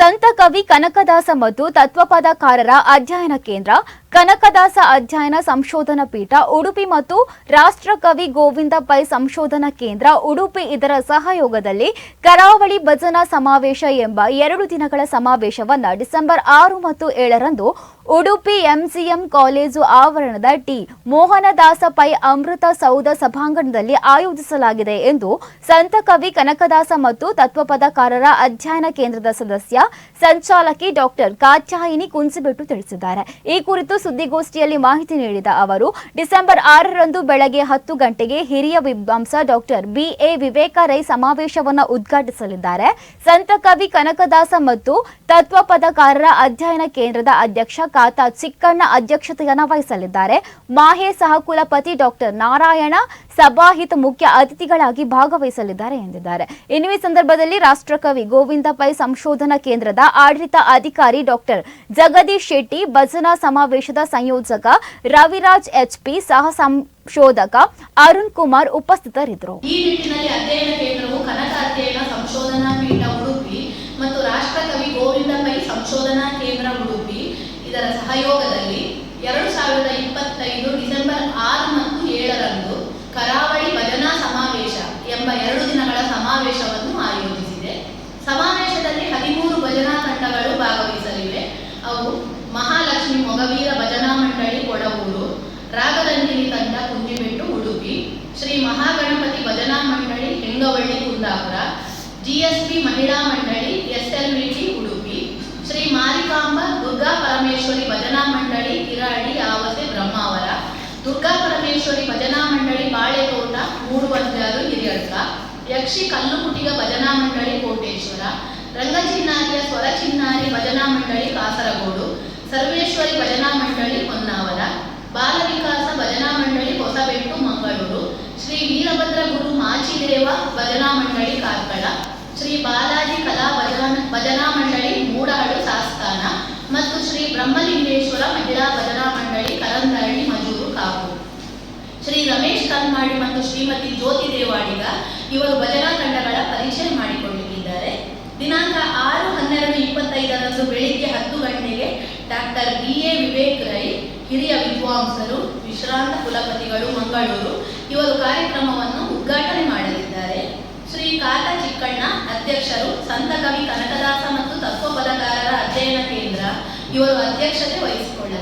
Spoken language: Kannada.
ಸಂತ ಕವಿ ಕನಕದಾಸ ಮತ್ತು ತತ್ವಪದಕಾರರ ಅಧ್ಯಯನ ಕೇಂದ್ರ, ಕನಕದಾಸ ಅಧ್ಯಯನ ಸಂಶೋಧನಾ ಪೀಠ ಉಡುಪಿ ಮತ್ತು ರಾಷ್ಟ್ರಕವಿ ಗೋವಿಂದ ಪೈ ಸಂಶೋಧನಾ ಕೇಂದ್ರ ಉಡುಪಿ ಇದರ ಸಹಯೋಗದಲ್ಲಿ ಕರಾವಳಿ ಭಜನಾ ಸಮಾವೇಶ ಎಂಬ 2 ದಿನಗಳ ಸಮಾವೇಶವನ್ನು ಡಿಸೆಂಬರ್ 6 ಮತ್ತು 7ರಂದು ಉಡುಪಿ ಎಂಸಿಎಂ ಕಾಲೇಜು ಆವರಣದ ಟಿ ಮೋಹನದಾಸ ಪೈ ಅಮೃತ ಸೌಧ ಸಭಾಂಗಣದಲ್ಲಿ ಆಯೋಜಿಸಲಾಗಿದೆ ಎಂದು ಸಂತ ಕವಿ ಕನಕದಾಸ ಮತ್ತು ತತ್ವಪದಕಾರರ ಅಧ್ಯಯನ ಕೇಂದ್ರದ ಸದಸ್ಯ ಸಂಚಾಲಕಿ ಡಾಕ್ಟರ್ ಕಾತ್ಯಾಯಿನಿ ಕುಂಚಿಬೆಟ್ಟು ತಿಳಿಸಿದ್ದಾರೆ. ಈ ಕುರಿತು ಸುದ್ದಿಗೋಷ್ಠಿಯಲ್ಲಿ ಮಾಹಿತಿ ನೀಡಿದ ಅವರು, ಡಿಸೆಂಬರ್ 6ರಂದು ಬೆಳಗ್ಗೆ 10 ಗಂಟೆಗೆ ಹಿರಿಯ ವಿದ್ವಾಂಸ ಡಾಕ್ಟರ್ ಬಿಎ ವಿವೇಕ ರೈ ಸಮಾವೇಶವನ್ನು ಉದ್ಘಾಟಿಸಲಿದ್ದಾರೆ. ಸಂತ ಕವಿ ಕನಕದಾಸ ಮತ್ತು ತತ್ವಪದಕಾರರ ಅಧ್ಯಯನ ಕೇಂದ್ರದ ಅಧ್ಯಕ್ಷ ಕಾತಾ ಚಿಕ್ಕಣ್ಣ ಅಧ್ಯಕ್ಷತೆಯನ್ನು ವಹಿಸಲಿದ್ದಾರೆ. ಮಾಹೆ ಸಹಕುಲಪತಿ ಡಾಕ್ಟರ್ ನಾರಾಯಣ ಸಭಾಹಿತ ಮುಖ್ಯ ಅತಿಥಿಗಳಾಗಿ ಭಾಗವಹಿಸಲಿದ್ದಾರೆ ಎಂದಿದ್ದಾರೆ. ಇನ್ನು ಈ ಸಂದರ್ಭದಲ್ಲಿ ರಾಷ್ಟ್ರಕವಿ ಗೋವಿಂದ ಪೈ ಸಂಶೋಧನಾ ಕೇಂದ್ರದ ಆಡಳಿತ ಅಧಿಕಾರಿ ಡಾಕ್ಟರ್ ಜಗದೀಶ್ ಶೆಟ್ಟಿ, ಭಜನಾ ಸಮಾವೇಶದ ಸಂಯೋಜಕ ರವಿರಾಜ್ ಎಚ್ಪಿ, ಸಹ ಸಂಶೋಧಕ ಅರುಣ್ ಕುಮಾರ್ ಉಪಸ್ಥಿತರಿದ್ದರು. ಈ ನಿಟ್ಟಿನಲ್ಲಿ ಅಧ್ಯಯನ ಕೇಂದ್ರವು ಕನಕ ಅಧ್ಯಯನ ಸಂಶೋಧನಾ ಪೀಠ ಉಡುಪಿ ಮತ್ತು ರಾಷ್ಟ್ರಕವಿ ಗೋವಿಂದ ಪೈ ಸಂಶೋಧನಾ ಕೇಂದ್ರ ಉಡುಪಿ ಇದರ ಸಹಯೋಗದಲ್ಲಿ 2025 ಡಿಸೆಂಬರ್ 6 ಮತ್ತು 7ರಂದು ಕರಾವಳಿ ಭಜನಾ ಸಮಾವೇಶ ಎಂಬ 2 ದಿನಗಳ ಸಮಾವೇಶವನ್ನು ಆಯೋಜಿಸಿದೆ. ಸಮಾವೇಶದಲ್ಲಿ 13 ಭಜನಾ ತಂಡಗಳು ಭಾಗವಹಿಸಲಿವೆ. ಅವು ಮಹಾಲಕ್ಷ್ಮಿ ಮೊಗವೀರ ಭಜನಾ ಮಂಡಳಿ ಕೊಡಗೂರು, ರಾಗರಂಜಿನಿ ತಂಡ ಕುಂಜಿಬೆಟ್ಟು ಉಡುಪಿ, ಶ್ರೀ ಮಹಾಗಣಪತಿ ಭಜನಾ ಮಂಡಳಿ ಹೆಂಗವಳ್ಳಿ ಕುಂದಾಪುರ, ಜಿಎಸ್ಪಿ ಮಹಿಳಾ ಮಂಡಳಿ ಎಸ್ಎಲ್ವಿಟಿ ಉಡುಪಿ, ಶ್ರೀ ಮಾರಿಕಾಂಬ ದುರ್ಗಾ ಪರಮೇಶ್ವರಿ ಭಜನಾ ಮಂಡಳಿ ಕಿರಾಡಿ ಆವಸೆ ಬ್ರಹ್ಮಾವರ, ದುರ್ಗಾ ಪರಮೇಶ್ವರಿ ಭಜನಾ ಮಂಡಳಿ ಬಾಳೆತೋಟ ಮೂಡುವಂಜಾರು ಹಿರಿಯಡ್ಕ, ಯಕ್ಷಿ ಕಲ್ಲುಕುಟಿಗ ಭಜನಾ ಮಂಡಳಿ ಕೋಟೇಶ್ವರ, ರಂಗಚಿನ್ನಾರಿಯ ಸ್ವರ ಚಿನ್ನಾರಿ ಭಜನಾ ಮಂಡಳಿ ಕಾಸರಗೋಡು, ಸರ್ವೇಶ್ವರಿ ಭಜನಾ ಮಂಡಳಿ ಹೊನ್ನಾವರ, ಬಾಲ ವಿಕಾಸ ಭಜನಾ ಮಂಡಳಿ ಹೊಸಬೆಟ್ಟು ಮಂಗಳೂರು, ಶ್ರೀ ವೀರಭದ್ರ ಗುರು ಮಾಚಿದೇವ ಭಜನಾ ಮಂಡಳಿ ಕಾರ್ಕಳ, ಶ್ರೀ ಬಾಲಾಜಿ ಕಲಾ ಭಜನಾ ಮಂಡಳಿ ಮೂಡಹಳ್ಳಿ ಸಾಸ್ತಾನ ಮತ್ತು ಶ್ರೀ ಬ್ರಹ್ಮಲಿಂಗೇಶ್ವರ ಮಹಿಳಾ ಭಜನಾ ಮಂಡಳಿ ಕರಂದಹಳ್ಳಿ ಮಜೂರು ಕಾಪು. ಶ್ರೀ ರಮೇಶ್ ಕಲ್ಮಾಡಿ ಮತ್ತು ಶ್ರೀಮತಿ ಜ್ಯೋತಿ ದೇವಾಡಿಗ ಇವರು ಭಜನಾ ತಂಡಗಳ ಪರಿಚಯ ಮಾಡಿಕೊಳ್ಳಲಿದ್ದಾರೆ. ದಿನಾಂಕ 6/12/25ರಂದು ಬೆಳಿಗ್ಗೆ 10 ಗಂಟೆಗೆ ಡಾಕ್ಟರ್ ಬಿಎ ವಿವೇಕ್ ರೈ ಹಿರಿಯ ವಿದ್ವಾಂಸರು, ವಿಶ್ರಾಂತ ಕುಲಪತಿಗಳು ಮಂಗಳೂರು ಇವರು ಕಾರ್ಯಕ್ರಮವನ್ನು ಉದ್ಘಾಟನೆ ಮಾಡಲಿದ್ದಾರೆ. ಶ್ರೀ ಕಾತಾ ಚಿಕ್ಕಣ್ಣ ಅಧ್ಯಕ್ಷರು, ಸಂತ ಕವಿ ಕನಕದಾಸ ಮತ್ತು ತತ್ವಪದಕಾರರ ಅಧ್ಯಯನ ಕೇಂದ್ರ ಇವರು ಅಧ್ಯಕ್ಷತೆ ವಹಿಸಿಕೊಳ್ಳಲಿದ್ದಾರೆ.